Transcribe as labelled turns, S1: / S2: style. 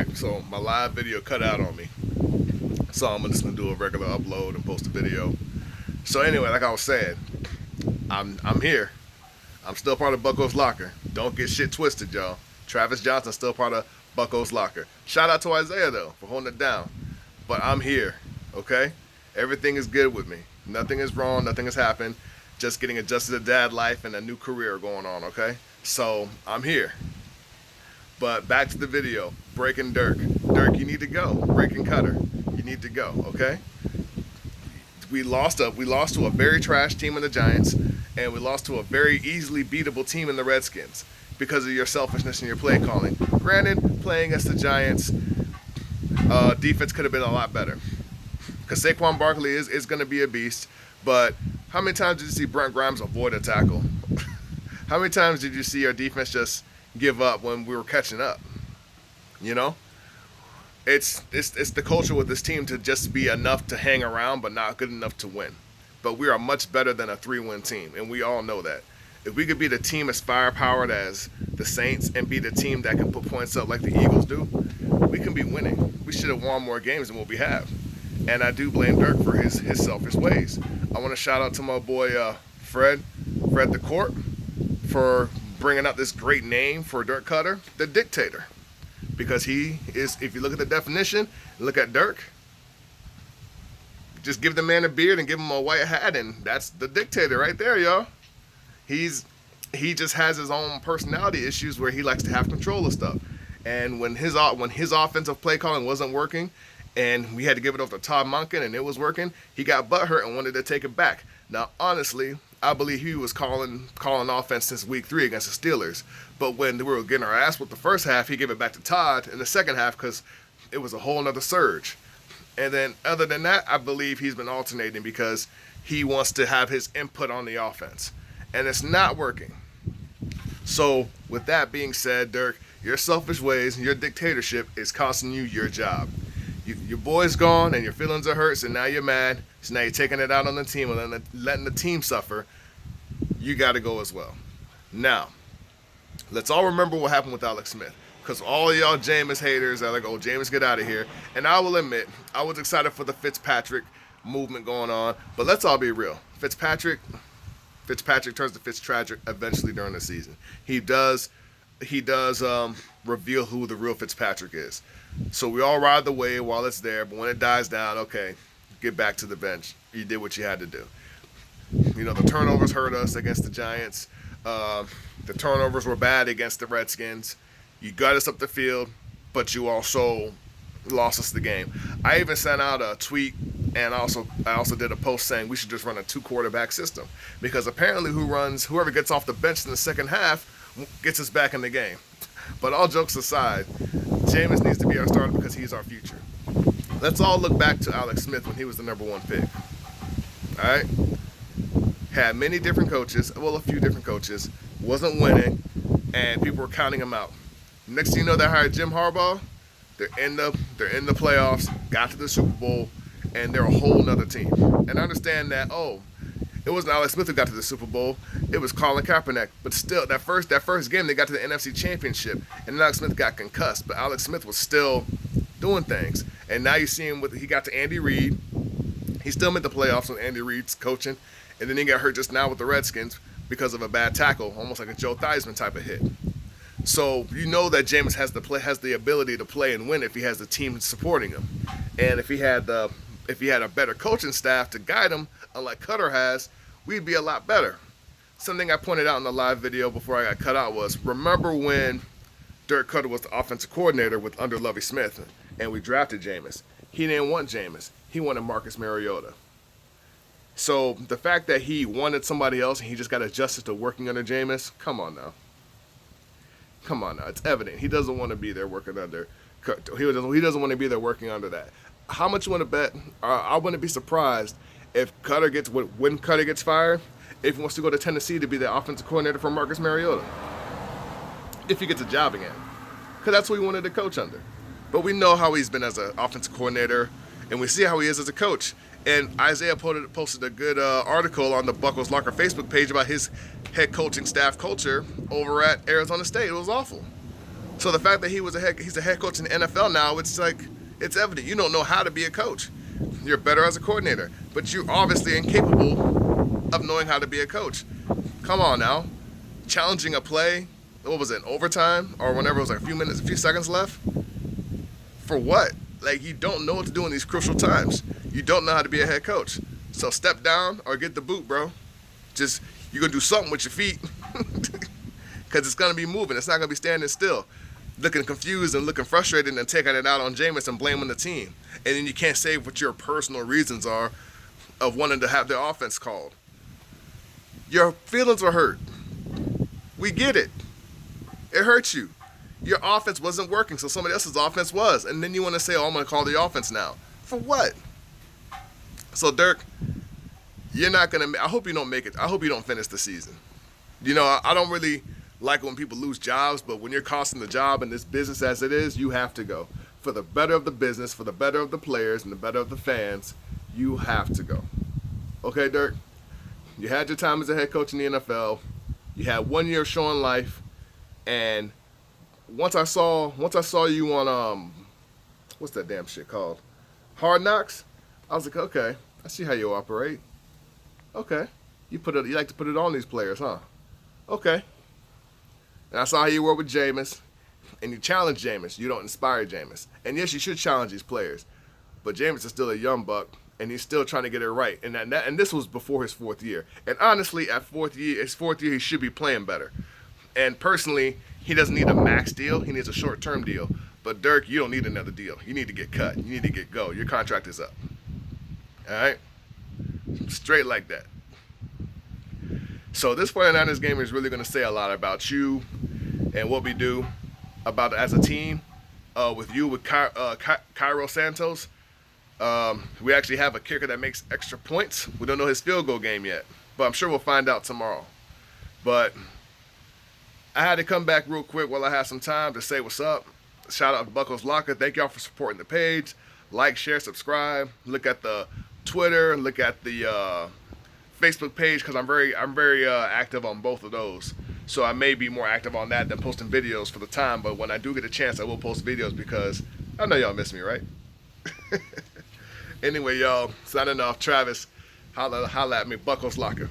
S1: Alright, so my live video cut out on me. So I'm just gonna do a regular upload and post a video. So anyway, like I was saying, I'm here. I'm still part of Bucko's Locker. Don't get shit twisted, y'all. Travis Johnson's still part of Bucko's Locker. Shout out to Isaiah though for holding it down. But I'm here, okay? Everything is good with me. Nothing is wrong, nothing has happened. Just getting adjusted to dad life and a new career going on, okay? So I'm here. But back to the video. Breaking Dirk. Dirk, you need to go. Breaking Koetter. You need to go, okay? We lost to a very trash team in the Giants, and we lost to a very easily beatable team in the Redskins because of your selfishness and your play calling. Granted, playing against the Giants, defense could have been a lot better. Because Saquon Barkley is going to be a beast, but how many times did you see Brent Grimes avoid a tackle? How many times did you see our defense just give up when we were catching up? You know? It's the culture with this team to just be enough to hang around but not good enough to win. But we are much better than a 3-win team, and we all know that. If we could be the team as firepowered as the Saints and be the team that can put points up like the Eagles do, we can be winning. We should have won more games than what we have. And I do blame Dirk for his selfish ways. I want to shout out to my boy Fred the Court, for bringing up this great name for Dirk Koetter, the Dictator. Because he is, if you look at the definition, look at Dirk, just give the man a beard and give him a white hat, and that's the Dictator right there, y'all. He just has his own personality issues where he likes to have control of stuff. And when his offensive play calling wasn't working, and we had to give it over to Todd Monken, and it was working, he got butthurt and wanted to take it back. Now, honestly, I believe he was calling offense since week 3 against the Steelers. But when we were getting our ass with the first half, he gave it back to Todd in the second half because it was a whole nother surge. And then other than that, I believe he's been alternating because he wants to have his input on the offense. And it's not working. So with that being said, Dirk, your selfish ways and your dictatorship is costing you your job. Your boy's gone and your feelings are hurt, so now you're mad. So now you're taking it out on the team and letting the team suffer. You got to go as well. Now, let's all remember what happened with Alex Smith. Because all of y'all Jameis haters are like, oh, Jameis, get out of here. And I will admit, I was excited for the Fitzpatrick movement going on. But let's all be real. Fitzpatrick turns to Fitztragic eventually during the season. He does reveal who the real Fitzpatrick is. So we all ride the wave while it's there, but when it dies down, okay, get back to the bench. You did what you had to do. You know, the turnovers hurt us against the Giants. The turnovers were bad against the Redskins. You got us up the field, but you also lost us the game. I even sent out a tweet, and I also did a post saying we should just run a 2-quarterback system, because apparently whoever gets off the bench in the second half gets us back in the game. But all jokes aside, Jameis needs to be our starter because he's our future. Let's all look back to Alex Smith when he was the number 1 pick. All right? Had many different coaches, well, a few different coaches, wasn't winning, and people were counting him out. Next thing you know, they hired Jim Harbaugh. They're in the playoffs, got to the Super Bowl, and they're a whole nother team. And I understand that, it wasn't Alex Smith who got to the Super Bowl. It was Colin Kaepernick. But still, that first game, they got to the NFC Championship, and Alex Smith got concussed. But Alex Smith was still doing things. And now you see him he got to Andy Reid. He still made the playoffs with Andy Reid's coaching. And then he got hurt just now with the Redskins because of a bad tackle, almost like a Joe Theismann type of hit. So you know that Jameis has the ability to play and win if he has the team supporting him. And if he had a better coaching staff to guide him, unlike Koetter has, we'd be a lot better. Something I pointed out in the live video before I got cut out was, remember when Dirk Koetter was the offensive coordinator under Lovie Smith, and we drafted Jameis. He didn't want Jameis. He wanted Marcus Mariota. So the fact that he wanted somebody else and he just got adjusted to working under Jameis, come on now. It's evident. He doesn't want to be there working under. He doesn't want to be there working under that. How much you want to bet? I wouldn't be surprised if when Koetter gets fired, if he wants to go to Tennessee to be the offensive coordinator for Marcus Mariota. If he gets a job again. Because that's who he wanted to coach under. But we know how he's been as an offensive coordinator, and we see how he is as a coach. And Isaiah posted a good article on the Bucko's Locker Facebook page about his head coaching staff culture over at Arizona State. It was awful. So the fact that he's a head coach in the NFL now, it's like it's evident you don't know how to be a coach. You're better as a coordinator, but you're obviously incapable of knowing how to be a coach. Come on now, challenging a play. What was it, overtime or whenever it was like a few seconds left? For what? Like, you don't know what to do in these crucial times. You don't know how to be a head coach. So step down or get the boot, bro. Just, you're going to do something with your feet because it's going to be moving. It's not going to be standing still, looking confused and looking frustrated and taking it out on Jameis and blaming the team. And then you can't say what your personal reasons are of wanting to have their offense called. Your feelings were hurt. We get it. It hurts you. Your offense wasn't working, so somebody else's offense was. And then you want to say, oh, I'm going to call the offense now. For what? So, Dirk, you're not going to – I hope you don't make it. I hope you don't finish the season. You know, I don't really like when people lose jobs, but when you're costing the job in this business as it is, you have to go. For the better of the business, for the better of the players, and the better of the fans, you have to go. Okay, Dirk? You had your time as a head coach in the NFL. You had 1 year showing life, and – Once I saw you on what's that damn shit called? Hard Knocks. I was like, okay, I see how you operate. Okay, you like to put it on these players, huh? Okay. And I saw how you were with Jameis, and you challenge Jameis. You don't inspire Jameis. And yes, you should challenge these players, but Jameis is still a young buck, and he's still trying to get it right. And this was before his 4th year. And honestly, at his fourth year, he should be playing better. And personally, he doesn't need a max deal. He needs a short-term deal. But, Dirk, you don't need another deal. You need to get cut. You need to get go. Your contract is up. All right? Straight like that. So this 49ers game is really going to say a lot about you and what we do about as a team with you, with Cairo Santos. We actually have a kicker that makes extra points. We don't know his field goal game yet, but I'm sure we'll find out tomorrow. But I had to come back real quick while I had some time to say what's up. Shout out to Buckles Locker. Thank y'all for supporting the page. Like, share, subscribe. Look at the Twitter. Look at the Facebook page because I'm very active on both of those. So I may be more active on that than posting videos for the time. But when I do get a chance, I will post videos because I know y'all miss me, right? Anyway, y'all, signing off. Travis, holla at me. Buckles Locker.